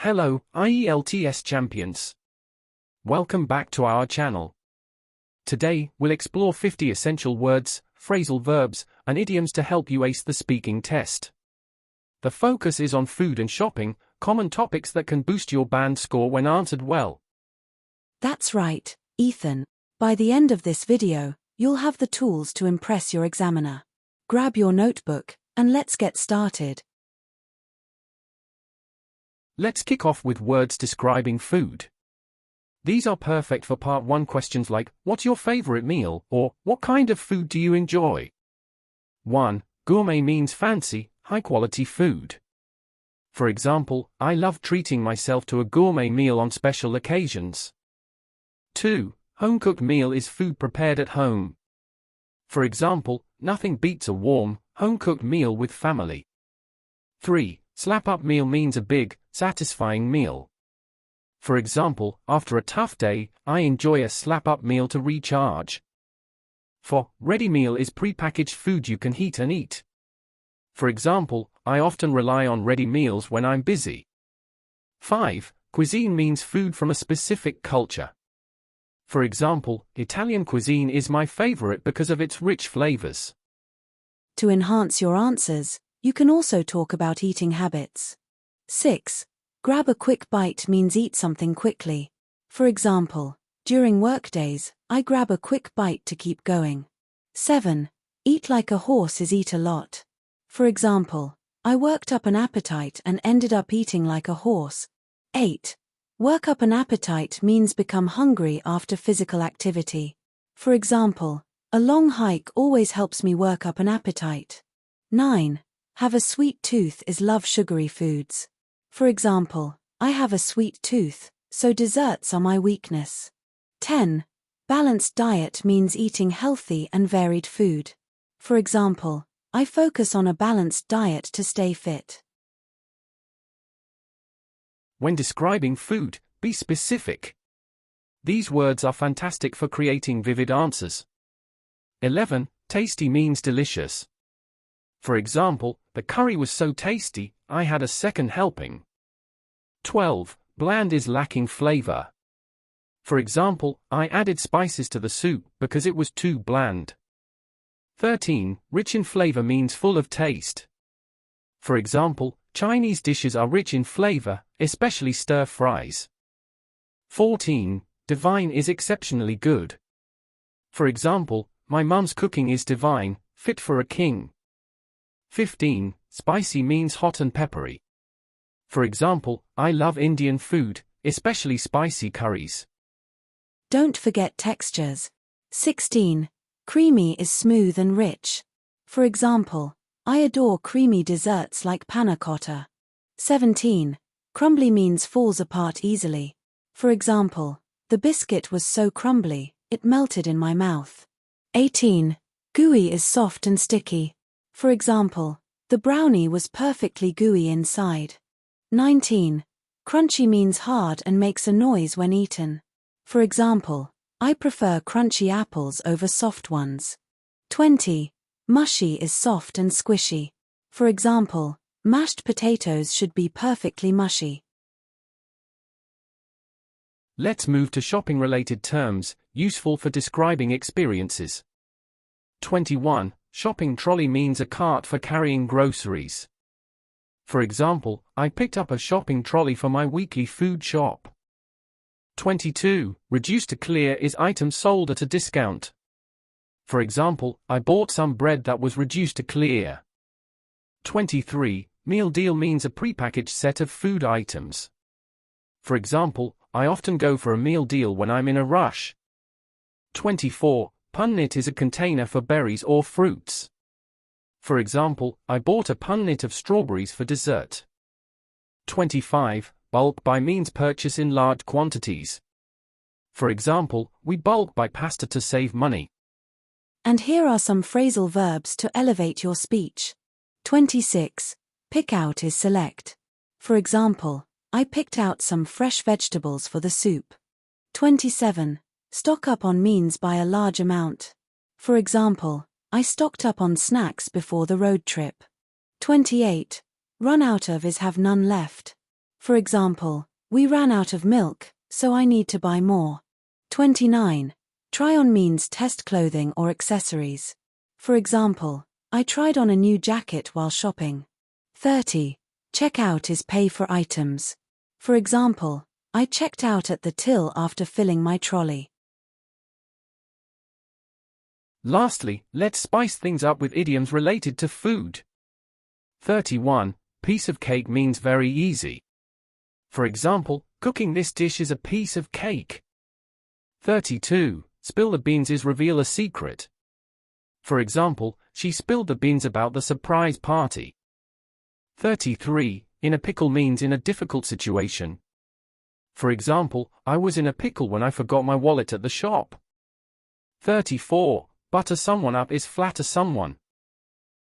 Hello, IELTS champions. Welcome back to our channel. Today, we'll explore 50 essential words, phrasal verbs, and idioms to help you ace the speaking test. The focus is on food and shopping, common topics that can boost your band score when answered well. That's right, Ethan. By the end of this video, you'll have the tools to impress your examiner. Grab your notebook, and let's get started. Let's kick off with words describing food. These are perfect for part 1 questions like, what's your favorite meal, or, what kind of food do you enjoy? 1. Gourmet means fancy, high-quality food. For example, I love treating myself to a gourmet meal on special occasions. 2. Home-cooked meal is food prepared at home. For example, nothing beats a warm, home-cooked meal with family. 3. Slap-up meal means a big, satisfying meal. For example, after a tough day, I enjoy a slap-up meal to recharge. 4. Ready meal is pre-packaged food you can heat and eat. For example, I often rely on ready meals when I'm busy. 5. Cuisine means food from a specific culture. For example, Italian cuisine is my favorite because of its rich flavors. To enhance your answers, you can also talk about eating habits. 6. Grab a quick bite means eat something quickly. For example, during workdays, I grab a quick bite to keep going. 7. Eat like a horse is eat a lot. For example, I worked up an appetite and ended up eating like a horse. 8. Work up an appetite means become hungry after physical activity. For example, a long hike always helps me work up an appetite. 9. Have a sweet tooth is love sugary foods. For example, I have a sweet tooth, so desserts are my weakness. 10. Balanced diet means eating healthy and varied food. For example, I focus on a balanced diet to stay fit. When describing food, be specific. These words are fantastic for creating vivid answers. 11. Tasty means delicious. For example, the curry was so tasty, I had a second helping. 12. Bland is lacking flavor. For example, I added spices to the soup because it was too bland. 13. Rich in flavor means full of taste. For example, Chinese dishes are rich in flavor, especially stir-fries. 14. Divine is exceptionally good. For example, my mum's cooking is divine, fit for a king. 15. Spicy means hot and peppery. For example, I love Indian food, especially spicy curries. Don't forget textures. 16. Creamy is smooth and rich. For example, I adore creamy desserts like panna cotta. 17. Crumbly means falls apart easily. For example, the biscuit was so crumbly, it melted in my mouth. 18. Gooey is soft and sticky. For example, the brownie was perfectly gooey inside. 19. Crunchy means hard and makes a noise when eaten. For example, I prefer crunchy apples over soft ones. 20. Mushy is soft and squishy. For example, mashed potatoes should be perfectly mushy. Let's move to shopping-related terms, useful for describing experiences. 21. Shopping trolley means a cart for carrying groceries. For example, I picked up a shopping trolley for my weekly food shop. 22. Reduced to clear is item sold at a discount. For example, I bought some bread that was reduced to clear. 23. Meal deal means a prepackaged set of food items. For example, I often go for a meal deal when I'm in a rush. 24. Punnit is a container for berries or fruits. For example, I bought a punnit of strawberries for dessert. 25. Bulk buy means purchase in large quantities. For example, we bulk buy pasta to save money. And here are some phrasal verbs to elevate your speech. 26. Pick out is select. For example, I picked out some fresh vegetables for the soup. 27. Stock up on means buy a large amount. For example, I stocked up on snacks before the road trip. 28. Run out of is have none left. For example, we ran out of milk, so I need to buy more. 29. Try on means test clothing or accessories. For example, I tried on a new jacket while shopping. 30. Check out is pay for items. For example, I checked out at the till after filling my trolley. Lastly, let's spice things up with idioms related to food. 31. Piece of cake means very easy. For example, cooking this dish is a piece of cake. 32. Spill the beans is reveal a secret. For example, she spilled the beans about the surprise party. 33. In a pickle means in a difficult situation. For example, I was in a pickle when I forgot my wallet at the shop. 34. Butter someone up is flatter someone.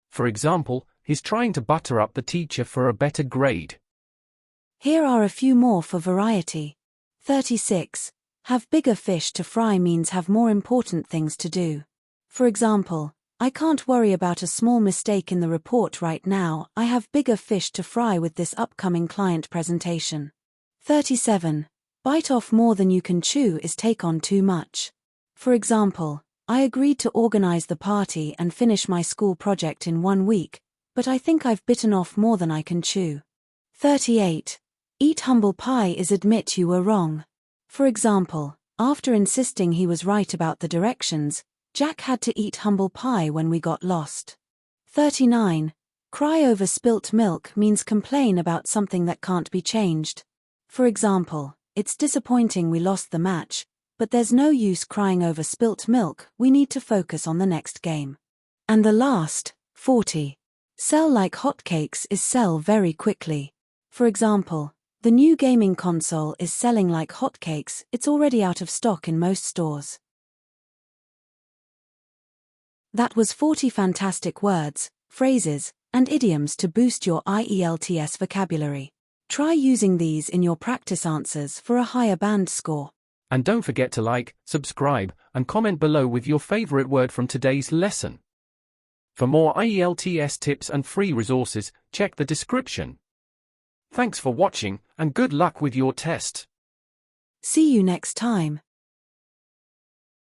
For example, he's trying to butter up the teacher for a better grade. Here are a few more for variety. 36. Have bigger fish to fry means have more important things to do. For example, I can't worry about a small mistake in the report right now, I have bigger fish to fry with this upcoming client presentation. 37. Bite off more than you can chew is take on too much. For example, I agreed to organize the party and finish my school project in 1 week, but I think I've bitten off more than I can chew. 38. Eat humble pie is admit you were wrong. For example, after insisting he was right about the directions, Jack had to eat humble pie when we got lost. 39. Cry over spilt milk means complain about something that can't be changed. For example, it's disappointing we lost the match, but there's no use crying over spilt milk, we need to focus on the next game. And the last, 40. Sell like hotcakes is sell very quickly. For example, the new gaming console is selling like hotcakes, it's already out of stock in most stores. That was 40 fantastic words, phrases, and idioms to boost your IELTS vocabulary. Try using these in your practice answers for a higher band score. And don't forget to like, subscribe, and comment below with your favorite word from today's lesson. For more IELTS tips and free resources, check the description. Thanks for watching, and good luck with your test. See you next time.